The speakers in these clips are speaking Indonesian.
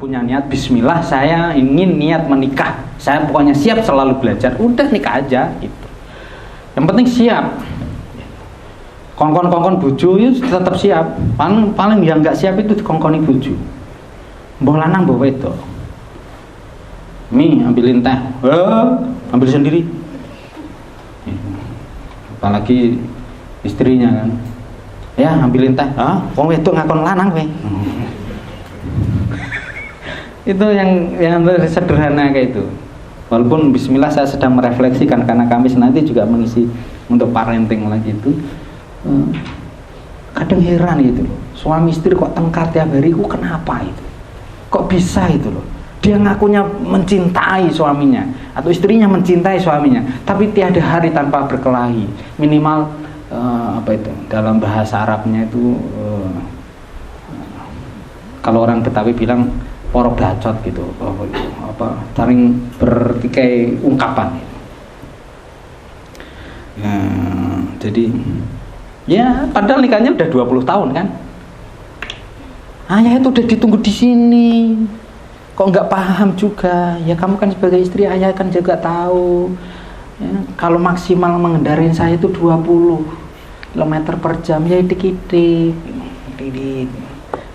punya niat, bismillah saya ingin niat menikah, saya pokoknya siap selalu belajar, udah nikah aja gitu. Yang penting siap. Kongkon bojo itu tetap siap. Paling yang nggak siap itu dikongkoni bojo. Mbah lanang mbah wedok. Mi ambilin teh, ambil sendiri. Apalagi istrinya kan, ya ambilin teh, wong wedok ngakon lanang kowe. Itu yang sederhana kayak itu. Walaupun bismillah saya sedang merefleksikan karena Kamis nanti juga mengisi untuk parenting lagi itu. Kadang heran gitu loh. Suami istri kok tengkar tiap hari, kenapa itu? Kok bisa itu loh? Dia ngakunya mencintai suaminya atau istrinya mencintai suaminya, tapi tiada hari tanpa berkelahi. Minimal dalam bahasa Arabnya itu kalau orang Betawi bilang poro bacot gitu, saling bertikai ungkapan. Jadi ya padahal nikahnya udah 20 tahun kan. Ayah itu udah ditunggu di sini. Kok nggak paham juga? Ya kamu kan sebagai istri, ayah kan juga tahu. Ya, kalau maksimal mengendarin saya itu 20 km per jam, ya idik-idik.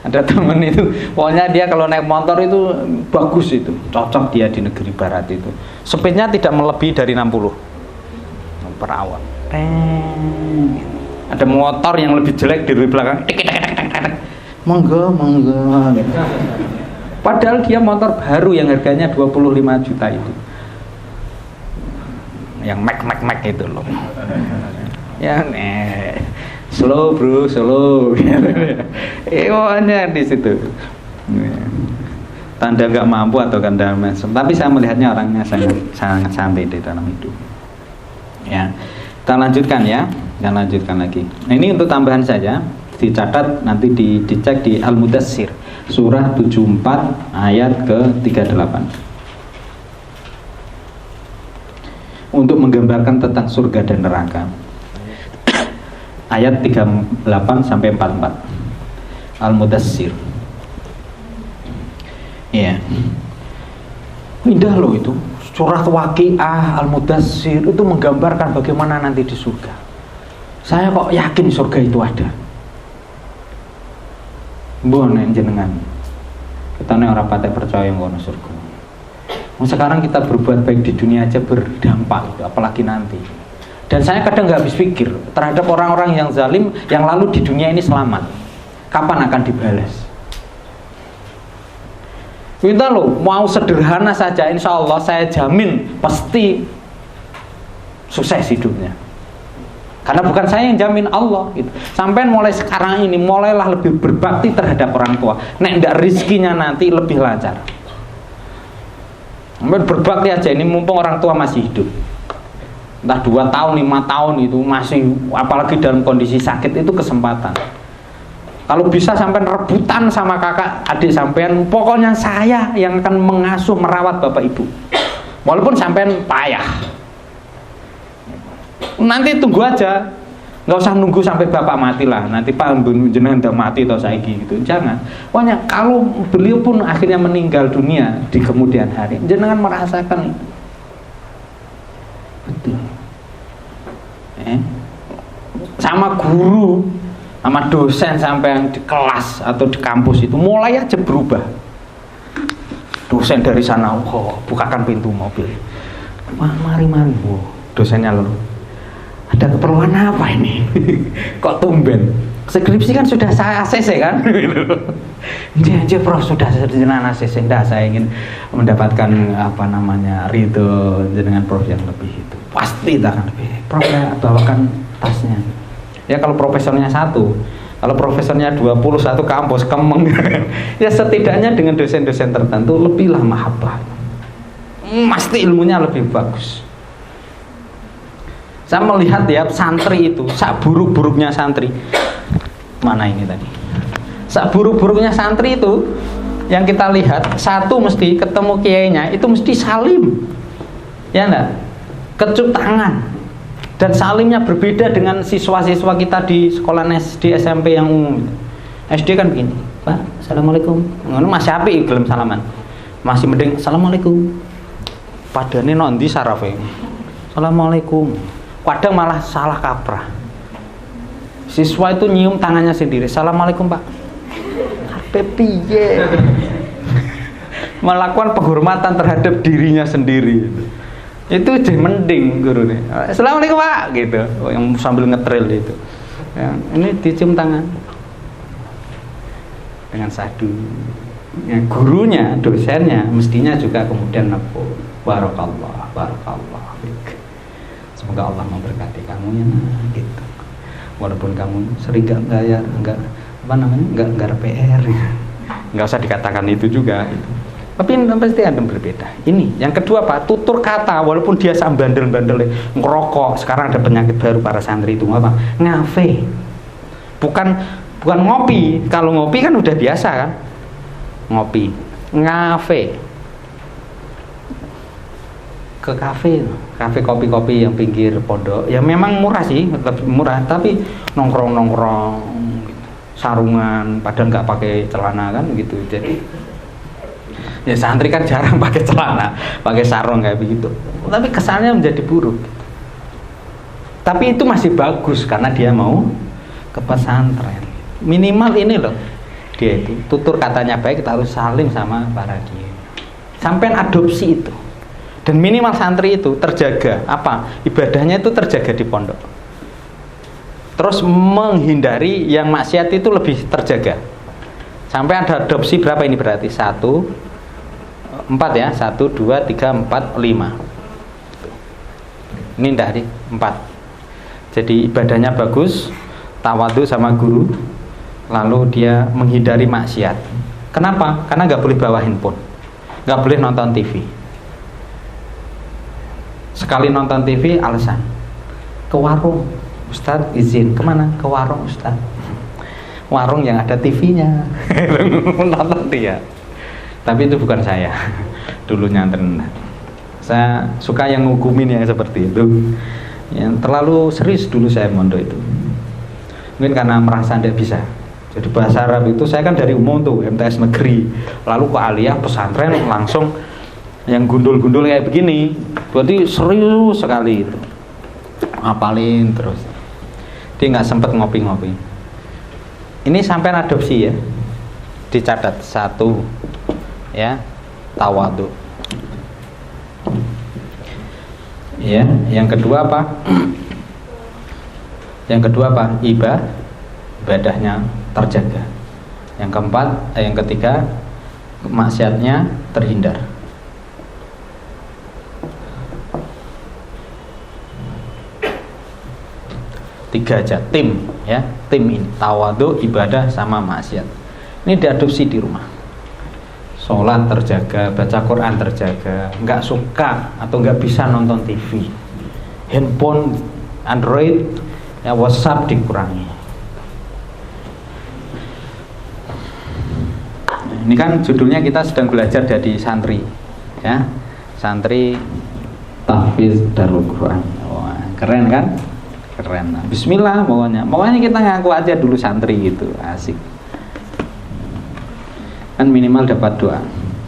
Ada temen itu, pokoknya dia kalau naik motor itu bagus itu, cocok dia di negeri barat itu. Speednya tidak melebihi dari 60 per hour. Ada motor yang lebih jelek di belakang, monggo. Padahal dia motor baru yang harganya 25 juta itu, yang Mac itu loh. Ya slow bro, slow. Hanya di situ. Tanda nggak mampu atau tanda mesem. Tapi saya melihatnya orangnya sangat santai di dalam hidup. Ya, kita lanjutkan ya. Kita lanjutkan lagi. Nah, ini untuk tambahan saja. Dicatat nanti dicek di Al-Mudassir surah 74 ayat ke-38. Untuk menggambarkan tentang surga dan neraka. Ayat 38 sampai 44. Al-Mudassir. Iya. Indah loh itu. Surah Waqiah, Al-Mudassir itu menggambarkan bagaimana nanti di surga. Saya kok yakin surga itu ada. Mbon jenengan. Ketane ora patek percaya ngono surga. Sekarang kita berbuat baik di dunia aja berdampak itu, apalagi nanti. Dan saya kadang nggak habis pikir terhadap orang-orang yang zalim yang lalu di dunia ini selamat. Kapan akan dibalas? Kita loh mau sederhana saja, insya Allah saya jamin pasti sukses hidupnya. Karena bukan saya yang jamin, Allah gitu. Sampai mulai sekarang ini mulailah lebih berbakti terhadap orang tua. Nek ndak rezekinya nanti lebih lancar. Sampai berbakti aja ini mumpung orang tua masih hidup. Entah 2 tahun, 5 tahun itu masih, apalagi dalam kondisi sakit itu kesempatan. Kalau bisa sampai rebutan sama kakak adik sampean, pokoknya saya yang akan mengasuh merawat bapak ibu. Walaupun sampean payah. Nanti tunggu aja, nggak usah nunggu sampai bapak mati lah. Nanti pak jenengan udah mati atau saiki gitu, jangan. Pokoknya kalau beliau pun akhirnya meninggal dunia di kemudian hari, jenengan merasakan itu. Betul. Sama guru, sama dosen sampai yang di kelas atau di kampus itu mulai aja berubah. Dosen dari sana, bukakan pintu mobil. Mari, dosennya lalu. Ada keperluan apa ini? Kok tumben? Skripsi kan sudah saya ACC kan? Janji Prof sudah jenengan ACC. Enggak, saya ingin mendapatkan ridho jenengan Prof yang lebih itu. Pasti akan lebih. Prof ya bawakan tasnya. Ya kalau profesornya 1, kalau profesornya 21 kampus kemeng. Ya setidaknya dengan dosen-dosen tertentu lebihlah mahabbah. Pasti ilmunya lebih bagus. Saya melihat ya santri itu, sak buruk-buruknya santri. Mana ini tadi? Sak buruk-buruknya santri itu yang kita lihat, satu mesti ketemu kiainya itu mesti salim. Ya enggak? Kecup tangan. Dan salimnya berbeda dengan siswa-siswa kita di sekolah SD, SMP yang umum. SD kan begini. Pak, assalamualaikum. Ngono masih apik gelem salaman. Masih mending assalamualaikum. Padane nok ndi sarafe? Assalamualaikum. Kadang malah salah kaprah. Siswa itu nyium tangannya sendiri. Assalamualaikum, Pak. Ape piye? Melakukan penghormatan terhadap dirinya sendiri. Itu jadi mending gurune. Assalamualaikum, Pak, gitu. Yang sambil ngetril itu. Ya, ini dicium tangan dengan sadu. Ya, gurunya, dosennya mestinya juga kemudian nepuk. Barakallah, barakallah. Semoga Allah memberkati kamu ya, gitu. Walaupun kamu sering enggak PR, nggak usah dikatakan itu juga. Gitu. Tapi pasti ada berbeda. Ini yang kedua Pak, tutur kata. Walaupun dia sam bandel-bandel ngerokok, sekarang ada penyakit baru para santri itu apa? Ngafe. Bukan ngopi. Kalau ngopi kan udah biasa kan? Ngopi. Ngafe. Ke kafe kopi-kopi yang pinggir pondok. Ya memang murah sih, lebih murah, tapi nongkrong gitu. Sarungan, padahal nggak pakai celana kan gitu. Jadi ya santri kan jarang pakai celana, pakai sarung kayak begitu. Tapi kesannya menjadi buruk. Tapi itu masih bagus karena dia mau ke pesantren. Minimal ini loh, dia itu tutur katanya baik, kita harus salim sama para dia. Sampai adopsi itu. Dan minimal santri itu terjaga, apa? Ibadahnya itu terjaga di pondok. Terus menghindari yang maksiat itu lebih terjaga. Sampai ada adopsi berapa ini berarti? 1, 4 ya, 1, 2, 3, 4, 5. Ini dari 4. Jadi ibadahnya bagus, tawadhu sama guru, lalu dia menghindari maksiat. Kenapa? Karena nggak boleh bawa handphone, nggak boleh nonton TV. Sekali nonton TV alasan ke warung, Ustadz izin. Kemana? Ke warung Ustadz. Warung yang ada TV-nya. Nonton dia. Tapi itu bukan saya. Dulunya saya suka yang ngukumin yang seperti itu. Yang terlalu serius dulu saya mondok itu. Mungkin karena merasa tidak bisa. Jadi bahasa Arab itu saya kan dari umum tuh MTS negeri, lalu ke aliyah pesantren langsung yang gundul-gundul kayak begini. Berarti serius sekali itu, ngapalin terus. Dia nggak sempat ngopi-ngopi. Ini sampai adopsi ya, dicatat 1 ya, tawadhu ya. Yang kedua apa? Ibadahnya terjaga. Yang keempat, yang ketiga, maksiatnya terhindar. 3 aja, tim ya, tim ini tawadhu, ibadah sama maksiat. Ini diadopsi di rumah. Sholat terjaga, baca Quran terjaga, nggak suka atau nggak bisa nonton TV, handphone Android ya, WhatsApp dikurangi. Ini kan judulnya kita sedang belajar dari santri ya, santri tahfiz Darul Quran. Wah, keren kan? Keren. Bismillah pokoknya kita ngaku aja dulu santri gitu, asik. Kan minimal dapat doa.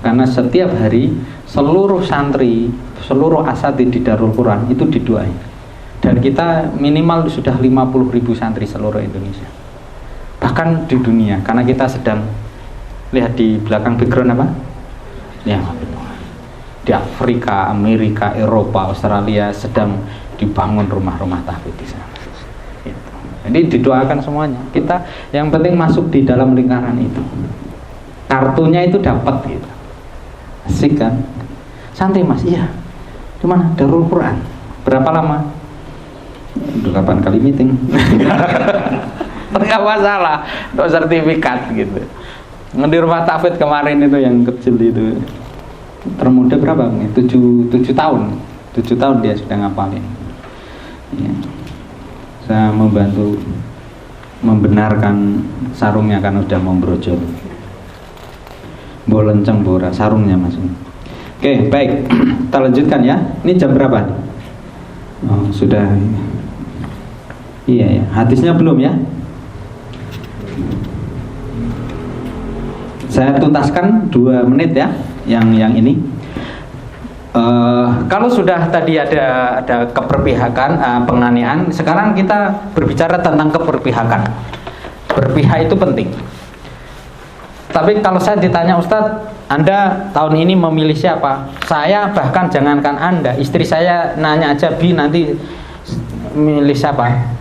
Karena setiap hari seluruh santri, seluruh asatidz di Darul Quran itu didoain. Dan kita minimal sudah 50.000 santri seluruh Indonesia. Bahkan di dunia, karena kita sedang lihat di belakang background apa? Ya, di Afrika, Amerika, Eropa, Australia sedang dibangun rumah-rumah tahfiz di sana. Gitu. Jadi didoakan semuanya. Kita yang penting masuk di dalam lingkaran itu. Kartunya itu dapat gitu. Asik kan? Santai Mas, iya. Di mana? Darul Quran. Berapa lama? 8 kali meeting. Enggak masalah. Untuk sertifikat gitu. Di rumah tahfiz kemarin itu yang kecil itu. Termuda berapa? 7 tahun. 7 tahun dia sudah ngapalin. Ya. Saya membantu membenarkan sarungnya karena udah mau brojol. Bolenceng bora sarungnya Mas. Oke, baik. Kita lanjutkan ya. Ini jam berapa nih? Oh, sudah. Iya ya. Hadisnya belum ya? Saya tuntaskan 2 menit ya, yang ini. Kalau sudah tadi ada keberpihakan, penganiayaan, sekarang kita berbicara tentang keberpihakan. Berpihak itu penting. Tapi kalau saya ditanya, Ustadz, Anda tahun ini memilih siapa? Saya bahkan jangankan Anda, istri saya nanya aja, Bi nanti milih siapa?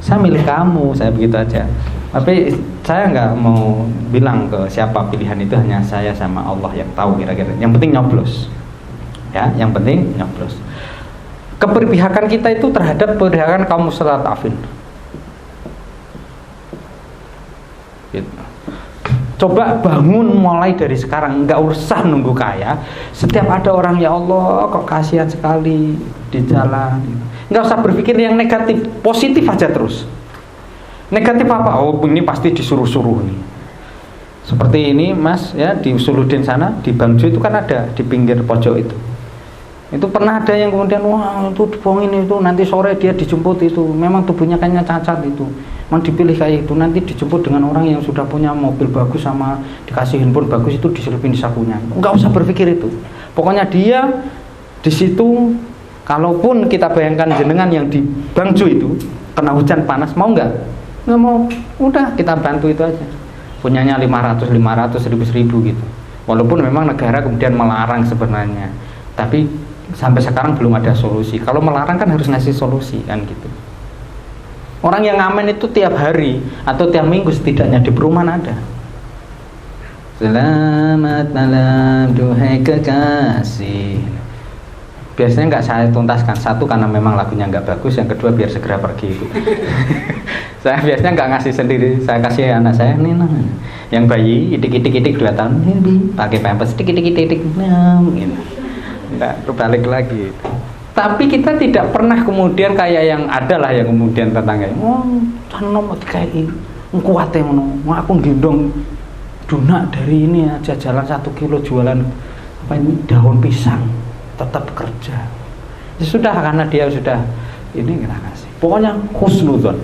Saya milih kamu, saya begitu aja. Tapi saya nggak mau bilang ke siapa pilihan itu, hanya saya sama Allah yang tahu kira-kira. Yang penting nyoblos. Ya, yang penting nyoblos. Keberpihakan kita itu terhadap perpihakan kaum mustadafin. Gitu. Coba bangun mulai dari sekarang, nggak usah nunggu kaya. Setiap ada orang, ya Allah kok kasihan sekali di jalan, nggak usah berpikir yang negatif, positif aja terus. Negatif apa? Oh ini pasti disuruh-suruh nih. Seperti ini Mas ya, di Usuluddin sana, di Bangjo itu kan ada di pinggir pojok itu pernah ada yang kemudian wah itu dibohongin, itu nanti sore dia dijemput, itu memang tubuhnya kayaknya cacat, itu mau dipilih kayak itu, nanti dijemput dengan orang yang sudah punya mobil bagus sama dikasih handphone bagus, itu diselipin di sakunya. Nggak usah berpikir itu, pokoknya dia di situ. Kalaupun kita bayangkan jenengan yang di Bangjo itu kena hujan panas, mau nggak mau, udah kita bantu itu aja, punyanya 500, 1000 gitu. Walaupun memang negara kemudian melarang sebenarnya, tapi sampai sekarang belum ada solusi. Kalau melarang kan harus ngasih solusi kan gitu. Orang yang ngamen itu tiap hari atau tiap minggu setidaknya di perumahan ada. Selamat malam duhai kekasih. Biasanya nggak saya tuntaskan, satu karena memang lagunya nggak bagus, yang kedua biar segera pergi itu. Saya biasanya nggak ngasih sendiri, saya kasih anak saya nih, yang bayi idik 2 tahun ini pakai pampers idik gitu. Nggak berbalik lagi. Tapi kita tidak pernah kemudian kayak yang ada lah yang kemudian tetangga, nomor kayak kuat yang aku gendong dunak dari ini aja jalan 1 kilo jualan apa ini daun pisang tetap kerja. Ya sudah, karena dia sudah ini kita kasih. Pokoknya husnudzon,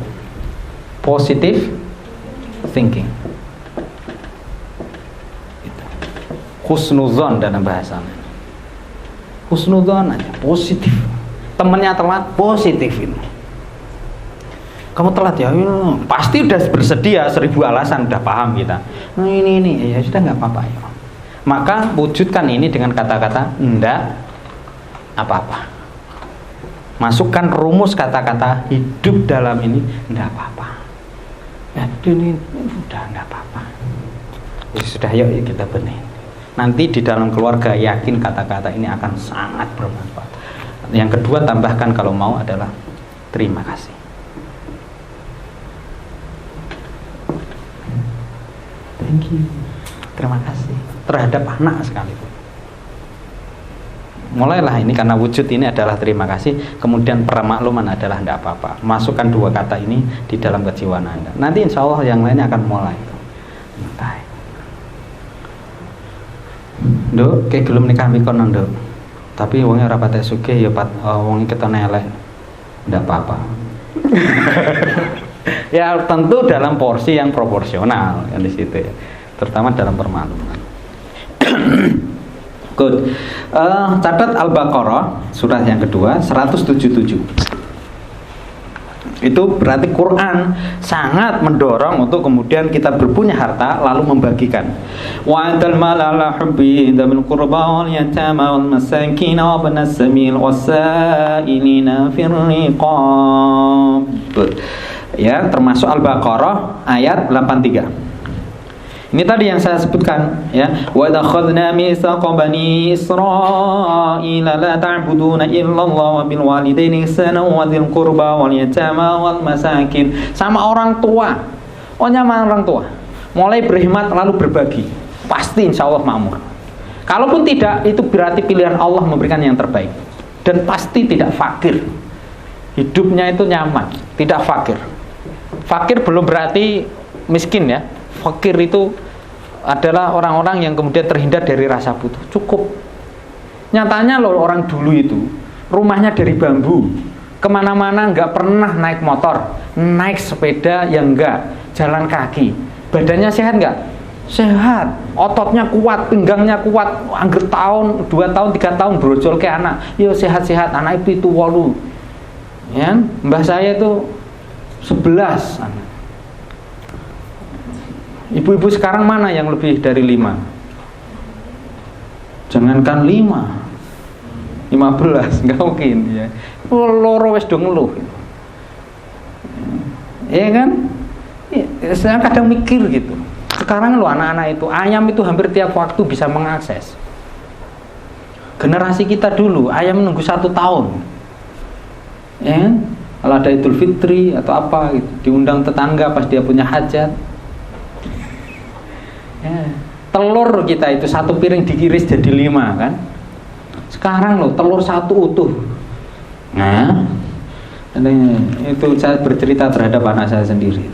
positive thinking. Itu. Husnudzon dalam bahasanya. Husnudzon aja, positif. Temennya telat, positifin. Kamu telat ya, pasti udah bersedia 1000 alasan, udah paham kita. Nah ini ya sudah nggak apa-apa ya. Maka wujudkan ini dengan kata-kata enggak apa-apa. Masukkan rumus kata-kata hidup dalam ini, enggak apa-apa. Ya, ini udah enggak apa-apa. Ya, sudah yuk kita benerin. Nanti di dalam keluarga yakin kata-kata ini akan sangat bermanfaat. Yang kedua tambahkan kalau mau adalah terima kasih. Thank you. Terima kasih terhadap anak sekalipun. Mulailah ini karena wujud ini adalah terima kasih, kemudian permakluman adalah tidak apa-apa. Masukkan 2 kata ini di dalam kejiwaan Anda. Nanti insya Allah yang lainnya akan mulai. Nduk, kayak belum nikah mikon nduk. Tapi wongnya ora pate sugih ya wongnya ketone elek. Ndak apa-apa. Ya tentu dalam porsi yang proporsional kan di situ ya. Terutama dalam permakluman. Good. Catat Al-Baqarah surat yang kedua 177. Itu berarti Quran sangat mendorong untuk kemudian kita berpunya harta lalu membagikan. Wa atal mal ala hubbi dzil qurba wal yatama wal masakin wa ibnas sabil wasailina fir riqab. Ya, termasuk Al-Baqarah ayat 83. Ini tadi yang saya sebutkan ya, wa akhadna mitsaqa bani Israila la ta'buduna illallah wa bil walidaini ihsana wa dzil qurba wal yatama wal masakin. Sama orang tua. Sama orang tua. Mulai berhemat lalu berbagi. Pasti insyaallah makmur. Kalaupun tidak, itu berarti pilihan Allah memberikan yang terbaik. Dan pasti tidak fakir. Hidupnya itu nyaman, tidak fakir. Fakir belum berarti miskin ya. Fakir itu adalah orang-orang yang kemudian terhindar dari rasa butuh. Cukup. Nyatanya loh orang dulu itu rumahnya dari bambu, kemana-mana nggak pernah naik motor, naik sepeda yang enggak, jalan kaki. Badannya sehat nggak? sehat, ototnya kuat, pinggangnya kuat, angger tahun, 2 tahun, 3 tahun brojol ke anak, yo sehat-sehat, anak itu 8. Ya, mbah saya itu 11 anak. Ibu-ibu sekarang mana yang lebih dari 5? Jangankan 5, 15, nggak mungkin ya. Loro wis do ngeluh. Ya kan? Ya, saya kadang mikir gitu. Sekarang lo anak-anak itu, ayam itu hampir tiap waktu bisa mengakses. Generasi kita dulu, ayam menunggu 1 tahun. Ya, kalau ada Idul Fitri atau apa gitu, diundang tetangga pas dia punya hajat. Ya, telur kita itu 1 piring diiris jadi 5 kan. Sekarang lo telur 1 utuh. Nah, itu saya bercerita terhadap anak saya sendiri.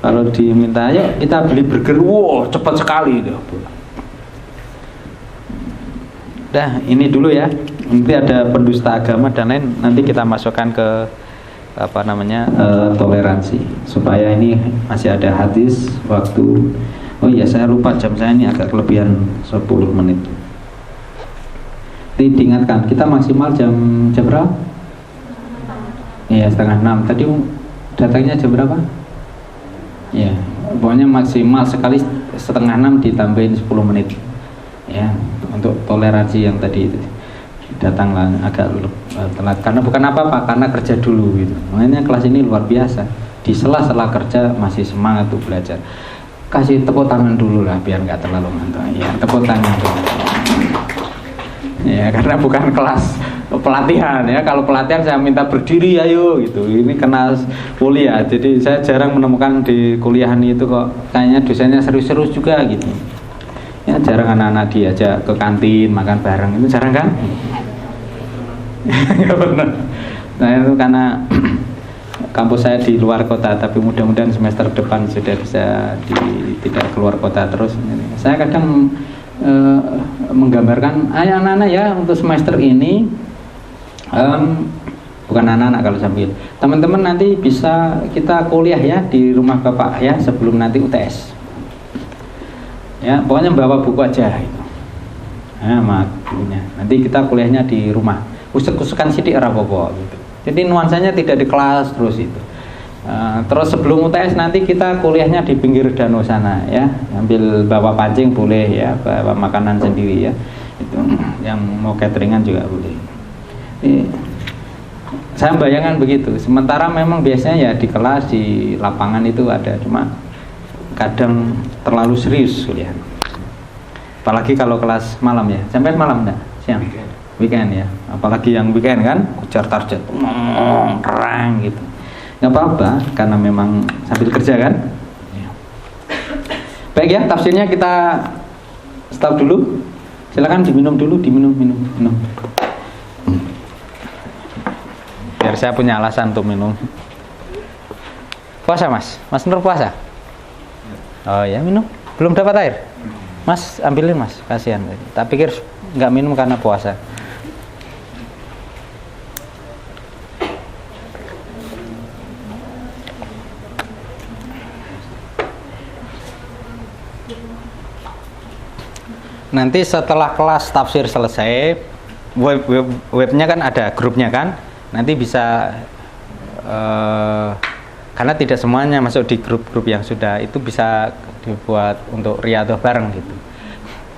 Kalau diminta, ayo kita beli burger, wow cepat sekali deh. Dah, ini dulu ya. Nanti ada pendusta agama dan lain. Nanti kita masukkan ke toleransi. Supaya ini masih ada hadis waktu. Oh iya, saya lupa jam saya ini agak kelebihan 10 menit. Jadi diingatkan, kita maksimal jam berapa? Iya, 5:30. Tadi datangnya jam berapa? Ya, pokoknya maksimal sekali 5:30 ditambahin 10 menit. Ya, untuk toleransi yang tadi itu. Datanglah agak telat karena bukan apa-apa, karena kerja dulu gitu. Makanya kelas ini luar biasa. Di sela-sela kerja masih semangat tuh belajar. Kasih tepuk tangan dulu lah biar nggak terlalu ngantuk. Ya, tepuk tangan dulu. Ya, karena bukan kelas pelatihan ya. Kalau pelatihan saya minta berdiri ayo gitu. Ini kena kuliah. Jadi saya jarang menemukan di kuliahan itu kok kayaknya dosennya serius-serius juga gitu. Ya, jarang anak-anak diajak ke kantin makan bareng. Itu jarang kan? Ya benar. Nah, itu karena kampus saya di luar kota, tapi mudah-mudahan semester depan sudah bisa tidak keluar kota terus. Saya kadang menggambarkan anak-anak ya untuk semester ini bukan anak-anak kalau sambil teman-teman nanti bisa kita kuliah ya di rumah bapak ya sebelum nanti UTS ya, pokoknya bawa buku aja gitu. Nah, bukunya nanti kita kuliahnya di rumah, usuk-usukan sidik rapopo gitu. Jadi nuansanya tidak di kelas terus itu. Terus sebelum UTS nanti kita kuliahnya di pinggir danau sana ya, ambil bawa pancing boleh ya, bawa makanan sendiri ya, itu yang mau cateringan juga boleh. Saya bayangkan begitu. Sementara memang biasanya ya di kelas di lapangan itu ada, cuma kadang terlalu serius kuliah. Apalagi kalau kelas malam ya, sampai malam enggak? Siang, weekend ya, apalagi yang weekend kan, ujar target, terang gitu. Nggak apa-apa karena memang sambil kerja kan. Baik ya, tafsirnya kita stop dulu. Silakan diminum dulu, minum. Biar saya punya alasan untuk minum. Puasa Mas Nur puasa? Oh ya, minum. Belum dapat air? Mas ambilin Mas, kasihan. Tak pikir nggak minum karena puasa. Nanti setelah kelas tafsir selesai, webnya kan ada grupnya kan, nanti bisa karena tidak semuanya masuk di grup-grup yang sudah itu bisa dibuat untuk riyadhah bareng gitu.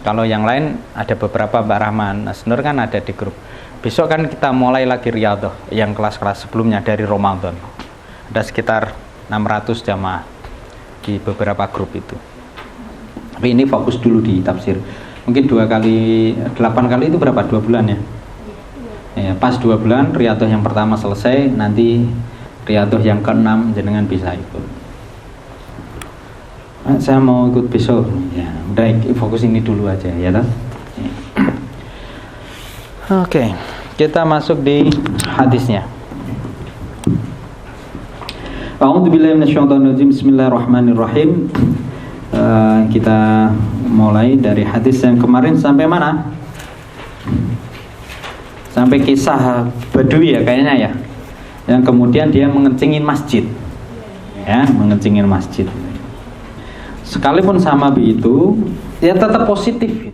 Kalau yang lain ada beberapa Mbak Rahman, Nur kan ada di grup. Besok kan kita mulai lagi riyadhah yang kelas-kelas sebelumnya dari Ramadan. Ada sekitar 600 jamaah di beberapa grup itu. Tapi ini fokus dulu di tafsir. Mungkin 2 kali 8 kali itu berapa? 2 bulan ya? Ya, pas 2 bulan riyadhah yang pertama selesai, nanti riyadhah yang ke-6 jenengan bisa ikut. Saya mau ikut besok. Ya, udah fokus ini dulu aja ya toh. Ya. Oke, kita masuk di hadisnya. A'udzubillahi minasyaitonirrajim. Bismillahirrahmanirrahim. Kita mulai dari hadis yang kemarin sampai mana? Sampai kisah Badui ya kayaknya ya. Yang kemudian dia mengencingin masjid. Ya, mengencingin masjid. sekalipun sama begitu ya tetap positif.